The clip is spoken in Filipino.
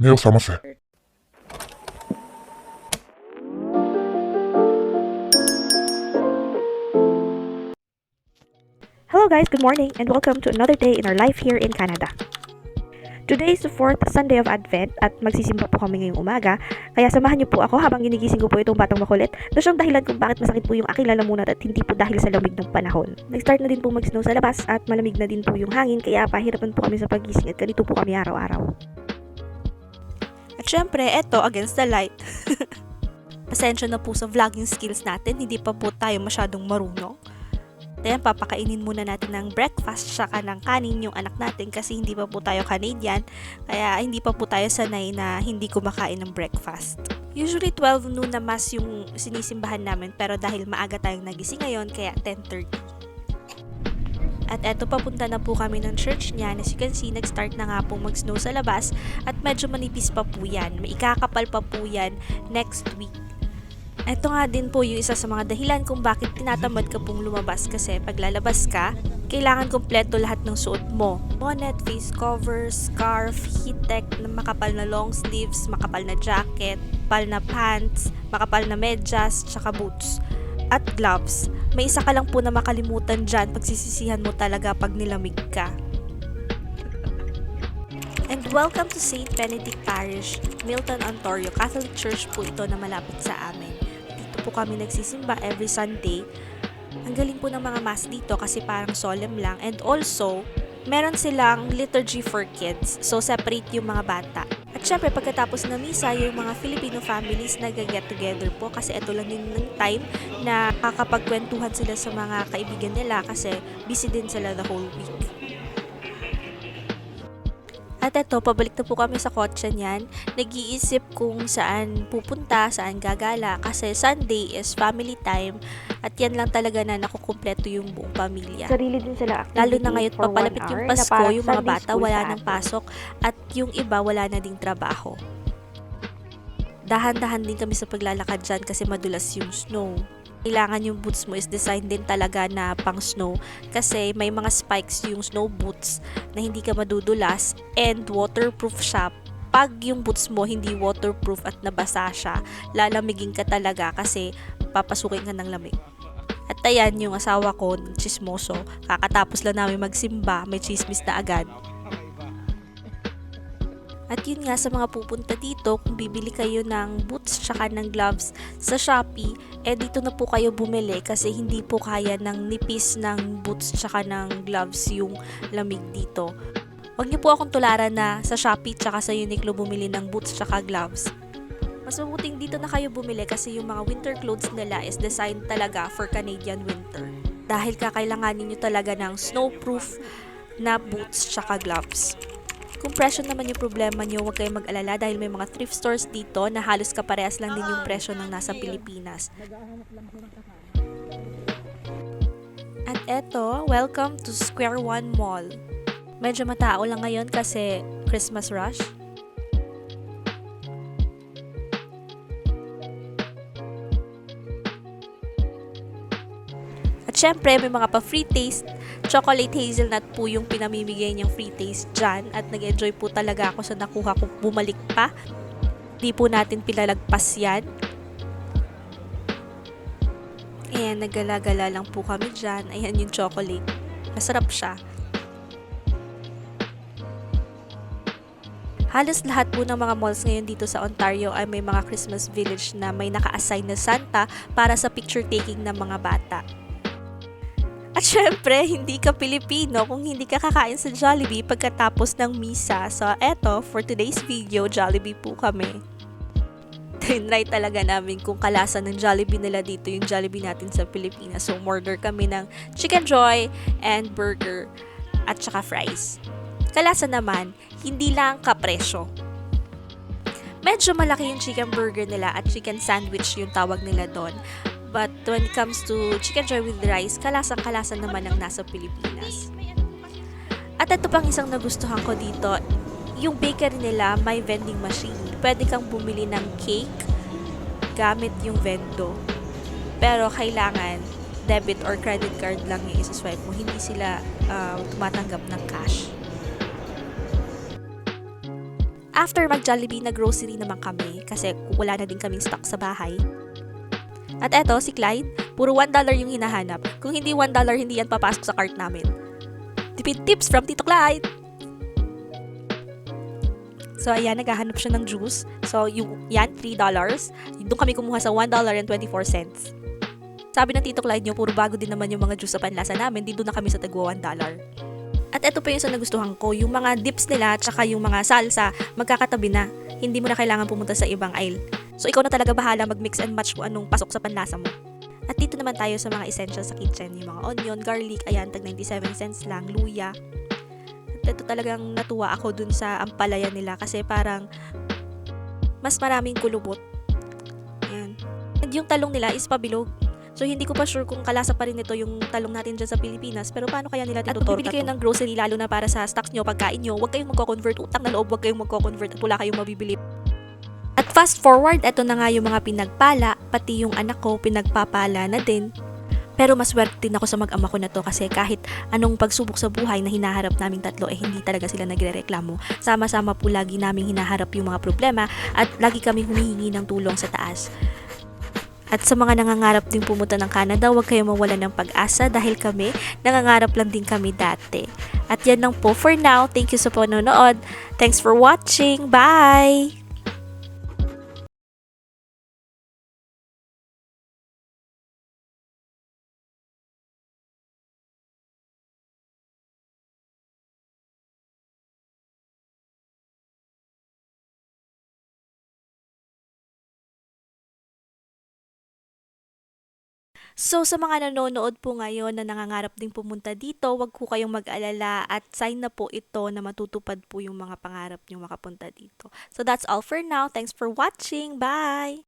目を覚ませ。Hello guys, good morning and welcome to another day in our life here in Canada. Today is the 4th Sunday of Advent at magsisimba po kami ngayong umaga, kaya samahan niyo po ako habang ginigising ko po itong batang makulit na siyang dahilan kung bakit masakit po yung aking lalamunan at hindi po dahil sa lamig ng panahon. Nag-start na din po mag-snow sa labas at malamig na din po yung hangin kaya pahirapan po kami sa pagising at ganito po kami araw-araw. At syempre, eto against the light. Pasensya na po sa vlogging skills natin, hindi pa po tayo masyadong marunong. Then, papakainin muna natin ng breakfast saka ng kanin yung anak natin kasi hindi pa po tayo Canadian, kaya hindi pa po tayo sanay na hindi kumakain ng breakfast. Usually 12 noon na mass yung sinisimbahan namin pero dahil maaga tayong nagising ngayon kaya 10:30. At eto papunta na po kami ng church niya. As you can see, nag-start na nga pong mag-snow sa labas at medyo manipis pa po yan. May ikakapal pa po yan next week. Ito nga din po yung isa sa mga dahilan kung bakit tinatamad ka pong lumabas kasi pag lalabas ka, kailangan kompleto lahat ng suot mo. Bonnet, face cover, scarf, heat tech na makapal na long sleeves, makapal na jacket, makapal na pants, makapal na medyas, tsaka boots. At gloves. May isa ka lang po na makalimutan dyan pagsisisihan mo talaga pag nilamig ka. And welcome to St. Benedict Parish, Milton, Ontario. Catholic Church po ito na malapit sa amin. Dito po kami nagsisimba every Sunday. Ang galing po ng mga mass dito kasi parang solemn lang. And also, meron silang liturgy for kids. So, separate yung mga bata. At syempre, pagkatapos na misa, yung mga Filipino families nag-get together po kasi ito lang din ng time na kakapagkwentuhan sila sa mga kaibigan nila kasi busy din sila the whole week. At eto, pabalik na po kami sa kotse niyan. Nag-iisip kung saan pupunta, saan gagala kasi Sunday is family time at yan lang talaga na nakukumpleto yung buong pamilya. Sarili din sila activity Lalo na ngayon, for 1 papalapit yung hour Pasko, na parang yung mga Sunday bata school wala sa nang atin. pasok at yung iba wala na ding trabaho. Dahan-dahan din kami sa paglalakad dyan kasi madulas yung snow. Kailangan yung boots mo is design din talaga na pang snow kasi may mga spikes yung snow boots na hindi ka madudulas and waterproof siya. Pag yung boots mo hindi waterproof at nabasa siya, lalamigin ka talaga kasi papasukin ka ng lamig. At ayan yung asawa ko, chismoso, kakatapos lang namin magsimba, may chismis na agad. At yun nga sa mga pupunta dito, kung bibili kayo ng boots tsaka ng gloves sa Shopee, dito na po kayo bumili kasi hindi po kaya ng nipis ng boots tsaka ng gloves yung lamig dito. Huwag niyo po akong tularan na sa Shopee tsaka sa Uniqlo bumili ng boots tsaka gloves. Mas mabuting dito na kayo bumili kasi yung mga winter clothes nila is designed talaga for Canadian winter. Dahil kakailanganin nyo talaga ng snowproof na boots tsaka gloves. Kung presyo naman yung problema nyo, huwag kayong mag-alala dahil may mga thrift stores dito na halos kaparehas lang din yung presyo ng nasa Pilipinas. At eto, welcome to Square One Mall. Medyo matao lang ngayon kasi Christmas rush. At syempre, may mga pa-free taste. Chocolate hazelnut po yung pinamimigay niyang free taste dyan. At nag-enjoy po talaga ako sa nakuha ko bumalik pa. Di po natin pinalagpas yan. Ayan, nagala-gala lang po kami dyan. Ayan yung chocolate. Masarap siya. Halos lahat po ng mga malls ngayon dito sa Ontario ay may mga Christmas village na may naka-assign na Santa para sa picture taking ng mga bata. At syempre, hindi ka Pilipino kung hindi ka kakain sa Jollibee pagkatapos ng misa. So, eto, for today's video, Jollibee po kami. Tinry talaga namin kung kalasan ng Jollibee nila dito yung Jollibee natin sa Pilipinas. So, order kami ng Chicken Joy and burger at saka fries. Kalasa naman, hindi lang kapresyo. Medyo malaki yung chicken burger nila at chicken sandwich yung tawag nila doon. But when it comes to chicken joy with rice, kalasang-kalasa naman ang nasa Pilipinas. At ito pang isang nagustuhan ko dito, yung bakery nila may vending machine. Pwede kang bumili ng cake gamit yung vendo. Pero kailangan debit or credit card lang yung isa-swipe mo. Hindi sila tumatanggap ng cash. After mag-Jollibee, nag-grocery naman kami kasi wala na din kaming stock sa bahay. At eto, si Clyde, puro $1 yung hinahanap. Kung hindi $1, hindi yan papasok sa cart namin. Tipid tips from Tito Clyde! So, ayan, naghahanap siya ng juice. So, yan, $3. Doon kami kumuha sa $1.24. Sabi ng Tito Clyde niyo, puro bago din naman yung mga juice sa panlasa namin. Dito na kami sa tagwa $1. At ito pa yung sa nagustuhan ko, yung mga dips nila tsaka yung mga salsa, magkakatabi na. Hindi mo na kailangan pumunta sa ibang aisle. So, ikaw na talaga bahala mag-mix and match kung anong pasok sa panlasa mo. At dito naman tayo sa mga essentials sa kitchen. Yung mga onion, garlic, ayan, tag 97 cents lang, luya. At ito talagang natuwa ako dun sa ampalaya nila kasi parang mas maraming kulubot. Ayan. And yung talong nila is pabilog. So, hindi ko pa sure kung kalasa pa rin ito yung talong natin dyan sa Pilipinas. Pero paano kaya nila tinutorta to? At kung bibili kayo ng grocery, lalo na para sa stocks nyo, pagkain nyo, huwag kayong magko-convert. Utang na loob, huwag kayong magko-convert at wala kayong mabibili. At fast forward, eto na nga yung mga pinagpala, pati yung anak ko, pinagpapala na din. Pero maswerte din ako sa mag-ama ko na to kasi kahit anong pagsubok sa buhay na hinaharap naming tatlo, hindi talaga sila nagre-reklamo. Sama-sama po lagi naming hinaharap yung mga problema at lagi kami humihingi ng tulong sa taas. At sa mga nangangarap din pumunta ng Canada, huwag kayong mawala ng pag-asa dahil kami, nangangarap lang din kami dati. At yan lang po for now. Thank you sa panonood. Thanks for watching. Bye! So, sa mga nanonood po ngayon na nangangarap din pumunta dito, wag po kayong mag-alala at sign na po ito na matutupad po yung mga pangarap nyo makapunta dito. So, that's all for now. Thanks for watching. Bye!